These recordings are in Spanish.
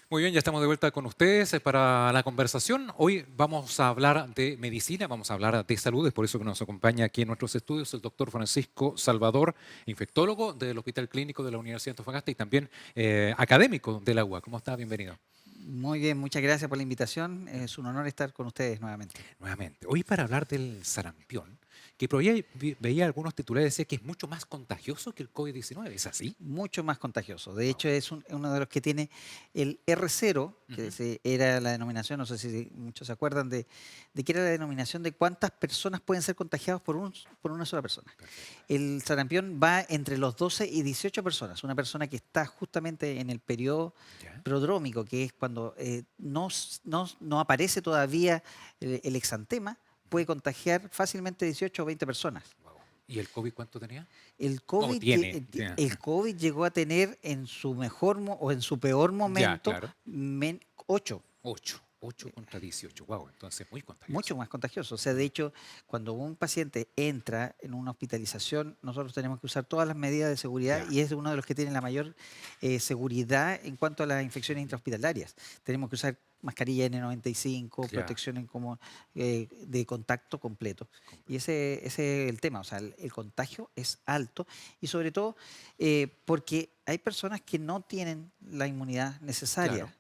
Muy bien, ya estamos de vuelta con ustedes para la conversación. Hoy vamos a hablar de medicina, vamos a hablar de salud, es por eso que nos acompaña aquí en nuestros estudios el doctor Francisco Salvador, infectólogo del Hospital Clínico de la Universidad de Antofagasta y también académico de la UA. ¿Cómo está? Bienvenido. Muy bien, muchas gracias por la invitación. Es un honor estar con ustedes nuevamente. Nuevamente, hoy para hablar del sarampión, que por ahí veía algunos titulares decía que es mucho más contagioso que el COVID-19. ¿Es así? Mucho más contagioso. De Wow. hecho, es uno de los que tiene el R0, Ujú. era la denominación, no sé si muchos se acuerdan de que era la denominación de cuántas personas pueden ser contagiadas por una sola persona. Perfecto. El sarampión va entre los 12 y 18 personas. Una persona que está justamente en el periodo ¿Ya? prodrómico, que es cuando no aparece todavía el exantema, Ujú. puede contagiar fácilmente 18 o 20 personas. Wow. ¿Y el COVID cuánto tenía? El No, COVID, tiene. Tiene. el COVID llegó a tener en su mejor o en su peor Ya, momento claro. 8, 8 contra 18. Wow, entonces muy mucho contagioso. más contagioso. O sea, de Mm. hecho, cuando un paciente entra en una hospitalización, nosotros tenemos que usar todas las medidas de seguridad Ya, y es uno de los que tiene la mayor seguridad en cuanto a las infecciones ujú, intrahospitalarias. Tenemos que usar mascarilla N95, ya, protección de contacto completo. Y completo. ese es el tema, o sea, el contagio es alto y sobre todo porque hay personas que no tienen la inmunidad Claro, necesaria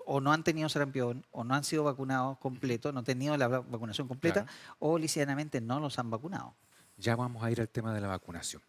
o no han tenido sarampión, o no han sido vacunados ujú, completo, no han tenido la vacunación completa, claro. o lisianamente no los han vacunado. Ya vamos a ir al tema de la vacunación.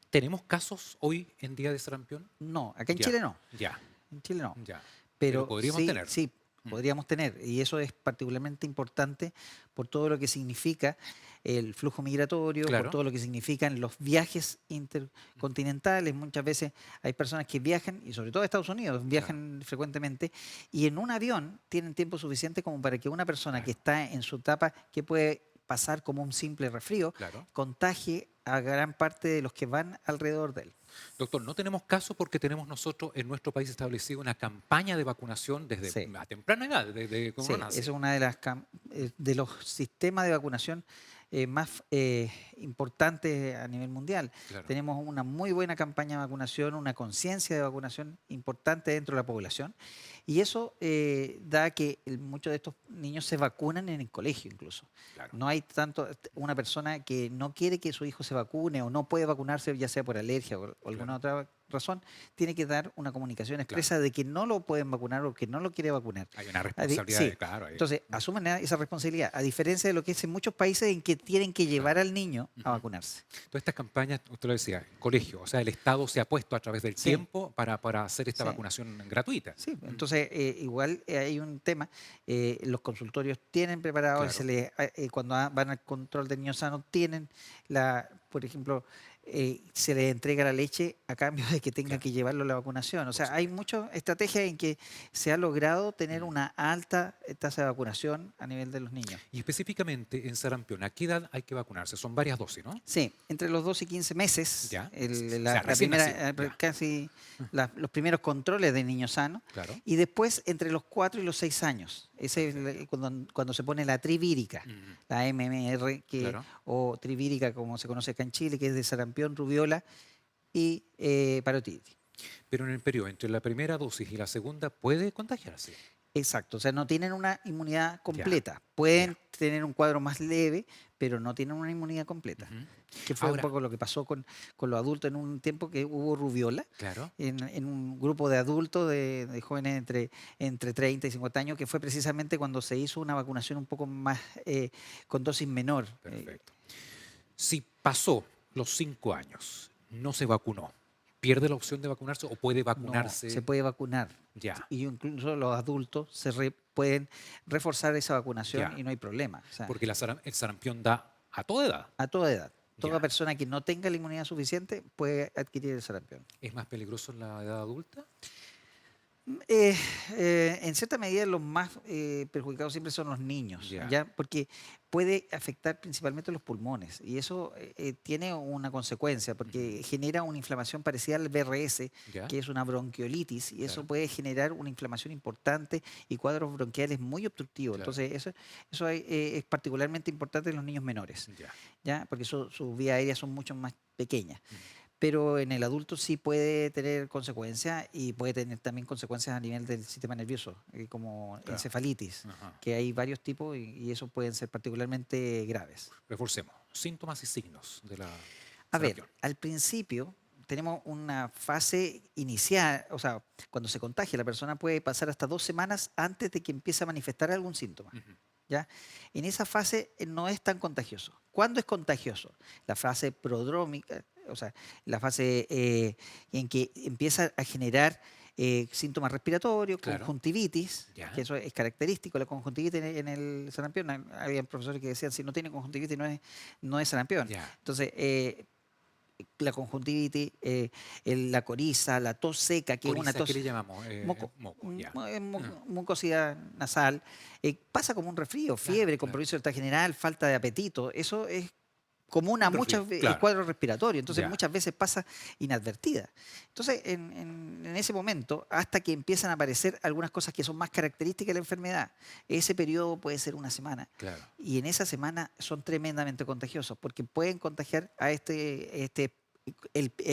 ¿Tenemos casos hoy en día de sarampión? No, acá en Ya, Chile no. ya, En Chile no. ya. Pero Pero podríamos sí, tener. sí, Mm. podríamos tener. Y eso es particularmente importante por todo lo que significa el flujo migratorio, por Claro. todo lo que significan los viajes Ujú, intercontinentales. Muchas veces hay personas que viajan, y sobre todo a Estados Unidos, claro, viajan frecuentemente, y en un avión tienen tiempo suficiente como para que una persona que claro, está en su etapa, que puede pasar como un simple resfrío, claro. contagie a gran parte de los que van alrededor de él. Doctor, no tenemos caso porque tenemos nosotros en nuestro país establecido una campaña de vacunación desde Sí. a temprana edad, desde que uno Sí, esa es nace. una de Mm. de los sistemas de vacunación más importantes a nivel mundial. Claro, Tenemos una muy buena campaña de vacunación, una conciencia de vacunación importante dentro de la población y eso da que muchos de estos niños se vacunan en el colegio incluso. claro. No hay tanto una persona que no quiere que su hijo se vacune o no puede vacunarse, ya sea por alergia o alguna Claro, otra razón, tiene que dar una comunicación claro. expresa de que no lo pueden vacunar o que no lo quiere vacunar. Hay una responsabilidad, Sí, claro, ahí. entonces Mm. asumen esa responsabilidad, a diferencia de lo que es en muchos países en que tienen que llevar Claro. al niño a Ujú. vacunarse. Todas estas campañas, usted lo decía, colegio, o sea, el Estado se ha puesto a través del Sí, tiempo para hacer esta sí, vacunación gratuita. sí. Mm. Entonces, igual hay un tema, los consultorios tienen preparados y Claro, cuando van al control de niños sanos, tienen por ejemplo, se les entrega la leche a cambio de que tengan claro, que llevarlo a la vacunación. O por sea, hay supuesto. muchas estrategias en que se ha logrado tener Mm. una alta tasa de vacunación a nivel de los niños. Y específicamente en sarampión, ¿a qué edad hay que vacunarse? Son varias dosis, ¿no? Sí, entre los 2 y 15 meses, Ya, o sea, la recién nacido, primera, ya. casi Ah, los primeros controles de niño sano, claro, y después entre los 4 y los 6 años. Ese es perfecto. cuando se pone la trivírica, Mm, la MMR, claro. o trivírica como se conoce acá en Chile, que es de sarampión, rubiola y parotiditis. Pero en el periodo entre la primera dosis y la segunda puede contagiarse. Exacto, o sea, no tienen una inmunidad Ya, completa. ya. Pueden tener un cuadro más leve, pero no tienen una inmunidad completa. Ujú. Que fue un Ahora, poco lo que pasó con los adultos en un tiempo que hubo rubiola claro, en un grupo de adultos, de jóvenes entre 30 y 50 años, que fue precisamente cuando se hizo una vacunación un poco más con dosis menor. perfecto. Si pasó los 5 años, no se vacunó, ¿pierde la opción de vacunarse o puede No, se vacunarse puede vacunar. ya? Y incluso los adultos pueden reforzar esa vacunación Ya, y no hay problema. O sea, porque el sarampión da a toda edad. a toda edad. Toda Ya. persona que no tenga la inmunidad suficiente puede adquirir el sarampión. ¿Es más peligroso en la edad adulta? Eh, en cierta medida los más perjudicados siempre son los niños, Ya, ¿ya? Porque puede afectar principalmente los pulmones y eso tiene una consecuencia ujú, porque genera una inflamación parecida al BRS, ya, que es una bronquiolitis, y eso claro, puede generar una inflamación importante y cuadros bronquiales muy obstructivos. claro, Entonces, eso es particularmente importante en los niños menores, ya. ¿ya? Porque sus vías aéreas son mucho más pequeñas. Mm. pero en el adulto sí puede tener consecuencias y puede tener también consecuencias a nivel del sistema nervioso, como Claro. encefalitis, Ajá. que hay varios tipos y esos pueden ser particularmente graves. Reforcemos. Síntomas y signos de la A ver, sarampión. al principio tenemos una fase inicial, o sea, cuando se contagia la persona puede pasar hasta 2 semanas antes de que empiece a manifestar algún síntoma. Ujú. ¿Ya? En esa fase no es tan contagioso. ¿Cuándo es contagioso? La fase prodrómica, o sea, la fase en que empieza a generar síntomas respiratorios, Claro. conjuntivitis, que Ya. eso es característico, la conjuntivitis en el sarampión. Había profesores que decían, si no tiene conjuntivitis no es sarampión. Ya. Entonces, la conjuntivitis, la coriza, la tos seca, que es una Coriza, ¿qué tos le llamamos? Moco, ya. Ah, mucosidad nasal, pasa como un resfrío, claro, fiebre, claro. compromiso general, falta de apetito. Eso es común a Un resfrío, muchos claro. cuadros respiratorios, entonces Ya. muchas veces pasa inadvertida. Entonces, en ese momento, hasta que empiezan a aparecer algunas cosas que son más características de la enfermedad, ese periodo puede ser una semana. Claro, Y en esa semana son tremendamente contagiosos, porque pueden contagiar a el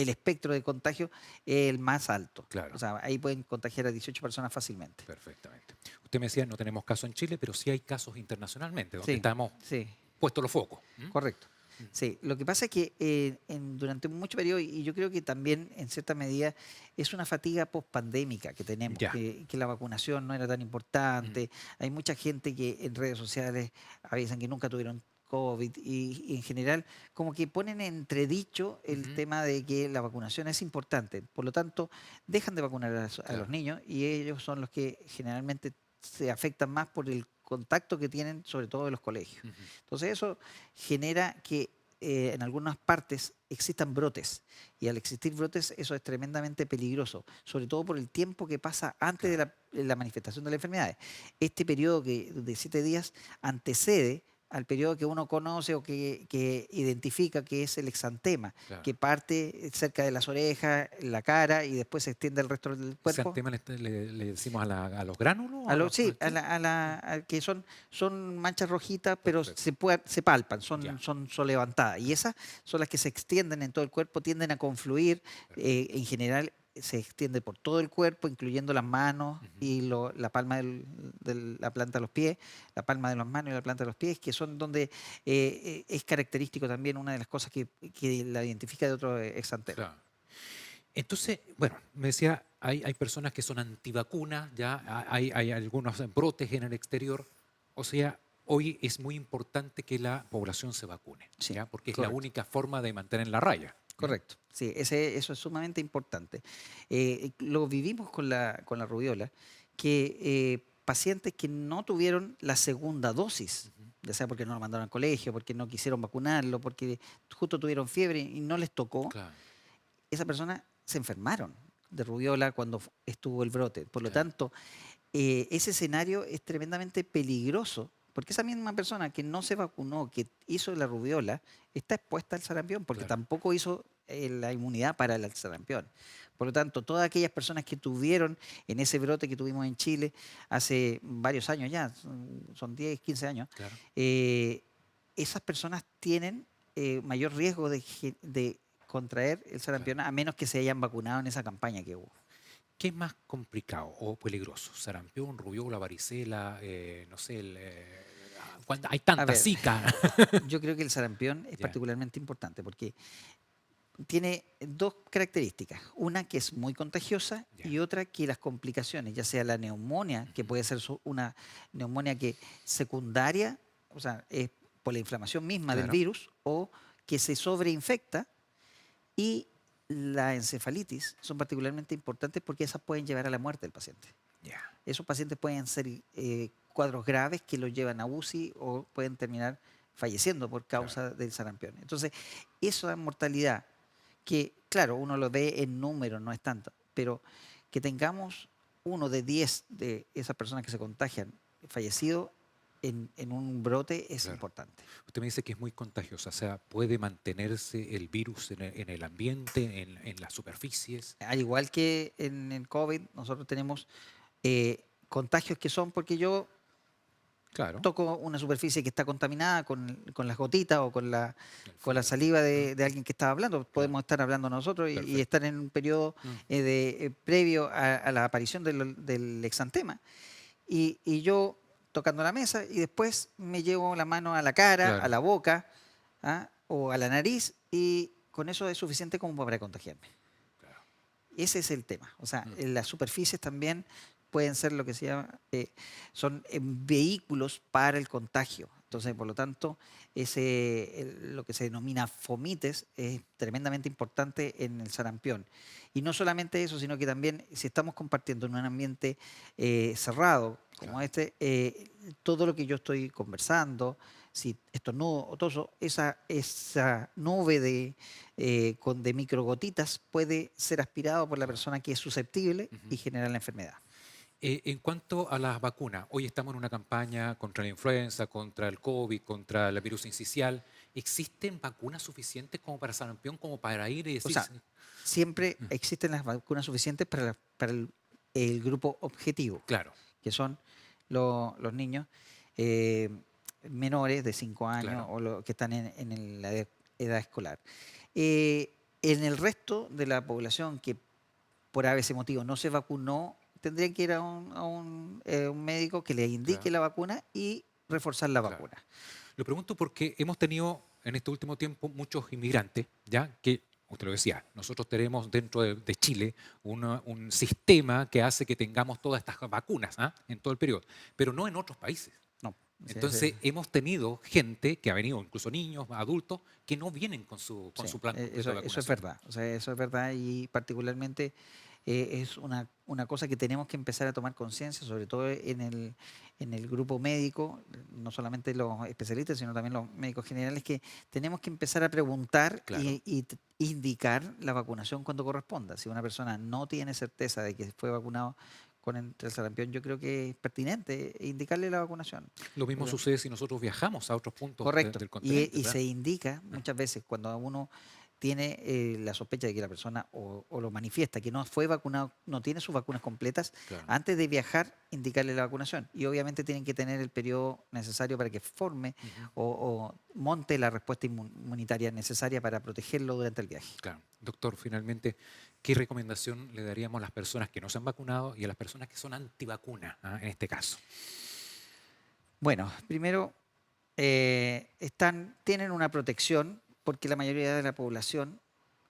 espectro de contagio es el más alto. O claro. sea, ahí pueden contagiar a 18 personas fácilmente. Perfectamente. Usted me decía, no tenemos casos en Chile, pero sí hay casos internacionalmente, donde Sí, estamos sí, puestos los focos. ¿Mm? correcto. Mm. Sí, lo que pasa es que durante mucho periodo, y yo creo que también en cierta medida es una fatiga pospandémica que tenemos, Ya. que la vacunación no era tan Mm. importante. Hay mucha gente que en redes sociales avisan que nunca tuvieron COVID y en general como que ponen en entredicho el Ujú. tema de que la vacunación es importante. Por lo tanto, dejan de vacunar a los Claro. niños y ellos son los que generalmente se afectan más por el contacto que tienen, sobre todo en los colegios. Ujú. Entonces eso genera que en algunas partes existan brotes y al existir brotes eso es tremendamente peligroso, sobre todo por el tiempo que pasa antes de Claro, la manifestación de la enfermedad. Este periodo de 7 días antecede al periodo que uno conoce o que identifica que es el exantema, que claro. parte cerca de las orejas, la cara y después se extiende al resto del ¿Ese cuerpo. antema le decimos a los gránulos? ¿O Sí, qué? que son manchas rojitas, pero Perfecto. se palpan, Ya. son levantadas. Y esas son las que se extienden en todo el cuerpo, tienden a confluir. Perfecto. En general se extiende por todo el cuerpo, incluyendo las manos Ujú. y la palma de la planta de los pies, la palma de las manos y la planta de los pies, que son donde es característico también una de las cosas que la identifica de otro exantema. Claro. Entonces, bueno, me decía, hay personas que son antivacunas, ya hay algunos brotes en el exterior. O sea, hoy es muy importante que la población se vacune, Sí, ¿ya? Porque es la correcto. única forma de mantener la raya. ¿Mm? Correcto, sí, eso es sumamente importante. Lo vivimos con la rubiola, que pacientes que no tuvieron la segunda dosis, Ujú. ya sea porque no lo mandaron al colegio, porque no quisieron vacunarlo, porque justo tuvieron fiebre y no les tocó, Claro, esas personas se enfermaron de rubiola cuando estuvo el brote. Por lo claro, tanto, ese escenario es tremendamente peligroso, porque esa misma persona que no se vacunó, que hizo la rubiola, está expuesta al sarampión, porque claro. tampoco hizo la inmunidad para el sarampión. Por lo tanto, todas aquellas personas que tuvieron en ese brote que tuvimos en Chile hace varios años ya, son 10, 15 años, Claro. eh, esas personas tienen mayor riesgo de contraer el Claro. sarampión, a menos que se hayan vacunado en esa campaña que hubo. ¿Qué es más complicado o peligroso? ¿Sarampión, rubiola, varicela? No sé, hay A tanta ver, zika. yo creo que el sarampión es Ya, particularmente importante porque tiene dos características. Una que es muy contagiosa ya. y otra que las complicaciones, ya sea la neumonía, que Ujú. puede ser una neumonía que secundaria, o sea, es por la inflamación misma del Claro, virus, o que se sobreinfecta, y la encefalitis son particularmente importantes porque esas pueden llevar a la muerte del paciente. ya. Esos pacientes pueden ser cuadros graves que los llevan a UCI o pueden terminar falleciendo por Claro, causa del sarampión. Entonces, esa mortalidad que, claro, uno lo ve en números, no es tanto, pero que tengamos 1 de 10 de esas personas que se contagian fallecido en un brote es claro. importante. Usted me dice que es muy contagiosa, o sea, puede mantenerse el virus en el ambiente, en las superficies. Al igual que en el COVID, nosotros tenemos contagios que son porque yo Claro. toco una superficie que está contaminada con las gotitas o con la saliva de alguien que estaba hablando. Claro. Podemos estar hablando nosotros y Perfecto. estar en un periodo Mm, previo a la aparición del exantema. Y yo tocando la mesa y después me llevo la mano a la cara, a claro. la boca, o a la nariz y con eso es suficiente como para contagiarme. Claro. Ese es el tema. O sea, Mm, las superficies también pueden ser lo que se llama, son vehículos para el contagio. Entonces, ujú. por lo tanto, lo que se denomina fomites es tremendamente importante en el sarampión. Y no solamente eso, sino que también si estamos compartiendo en un ambiente cerrado como Claro. este, todo lo que yo estoy conversando, si estornudo o toso, esa nube de microgotitas puede ser aspirado por la Claro. persona que es susceptible y Ujú. generar la enfermedad. En cuanto a las vacunas, hoy estamos en una campaña contra la influenza, contra el COVID, contra el virus incisional. ¿Existen vacunas suficientes como para sarampión, como para ir y O decir, sea, sí, siempre existen las vacunas suficientes para el grupo objetivo, claro, que son los niños eh, menores de 5 años claro, o los que están en la edad escolar. Eh, en el resto de la población que por ese motivo no se vacunó, tendría que ir a un médico que le indique claro, la vacuna y reforzar la claro? vacuna. Lo pregunto porque hemos tenido en este último tiempo muchos inmigrantes, ya que, usted lo decía, nosotros tenemos dentro de Chile un sistema que hace que tengamos todas estas vacunas, en todo el periodo, pero no en otros países. No, Entonces, hemos tenido gente que ha venido, incluso niños, adultos, que no vienen con sí, su plan completo eso, de eso es vacunación. verdad. O sea, eso es verdad y particularmente es una cosa que tenemos que empezar a tomar conciencia, sobre todo en el grupo médico, no solamente los especialistas, sino también los médicos generales, que tenemos que empezar a preguntar Claro, y indicar la vacunación cuando corresponda. Si una persona no tiene certeza de que fue vacunado con el sarampión, yo creo que es pertinente indicarle la vacunación. lo mismo sucede si nosotros viajamos a otros puntos Correcto. del Y, continente, y se ¿verdad? indica muchas veces cuando uno tiene la sospecha de que la persona o lo manifiesta que no fue vacunado, no tiene sus vacunas completas, Claro. antes de viajar, indicarle la vacunación. Y obviamente tienen que tener el periodo necesario para que forme Ujú. o monte la respuesta inmunitaria necesaria para protegerlo durante el viaje. Claro. Doctor, finalmente, ¿qué recomendación le daríamos a las personas que no se han vacunado y a las personas que son antivacunas, en este caso? Bueno, primero, tienen una protección porque la mayoría de la población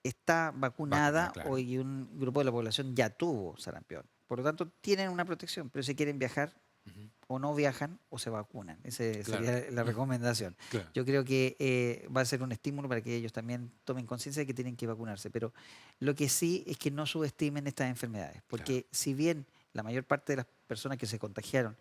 está Vacunada, vacunada claro. y un grupo de la población ya tuvo sarampión. Por lo tanto, tienen una protección, pero si quieren viajar, Ujú. o no viajan o se vacunan. Esa Claro. sería la recomendación. Claro. Yo creo que va a ser un estímulo para que ellos también tomen conciencia de que tienen que vacunarse. Pero lo que sí es que no subestimen estas enfermedades, Claro. porque si bien la mayor parte de las personas que se contagiaron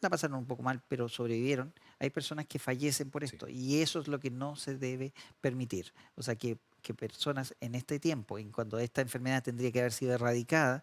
la pasaron un poco mal, pero sobrevivieron. Hay personas que fallecen por Sí. esto y eso es lo que no se debe permitir. O sea, que personas en este tiempo, en cuando esta enfermedad tendría que haber sido erradicada,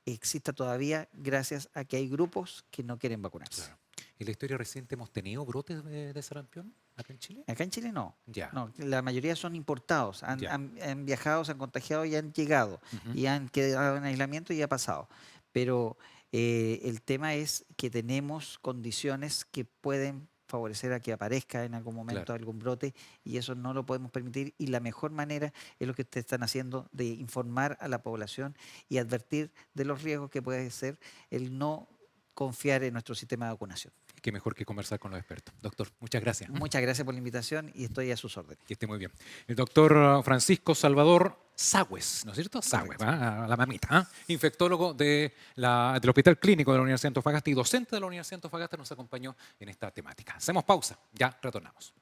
exista todavía gracias a que hay grupos que no quieren vacunarse. Claro. ¿En la historia reciente hemos tenido brotes de sarampión acá en Chile? Acá en Chile no. Ya, No, la mayoría son importados, han, ya. han- han viajado, se han contagiado y han llegado Ujú. y han quedado en aislamiento y ha pasado. Pero el tema es que tenemos condiciones que pueden favorecer a que aparezca en algún momento Claro. algún brote y eso no lo podemos permitir y la mejor manera es lo que ustedes están haciendo de informar a la población y advertir de los riesgos que puede ser el no confiar en nuestro sistema de vacunación. Qué mejor que conversar con los expertos. Doctor, muchas gracias. Muchas gracias por la invitación y estoy a sus órdenes. Que esté muy bien. El doctor Francisco Salvador Sagües, ¿no es cierto? Sagües, Correcto. a la mamita. Infectólogo del Hospital Clínico de la Universidad de Antofagasta y docente de la Universidad de Antofagasta nos acompañó en esta temática. Hacemos pausa, ya retornamos.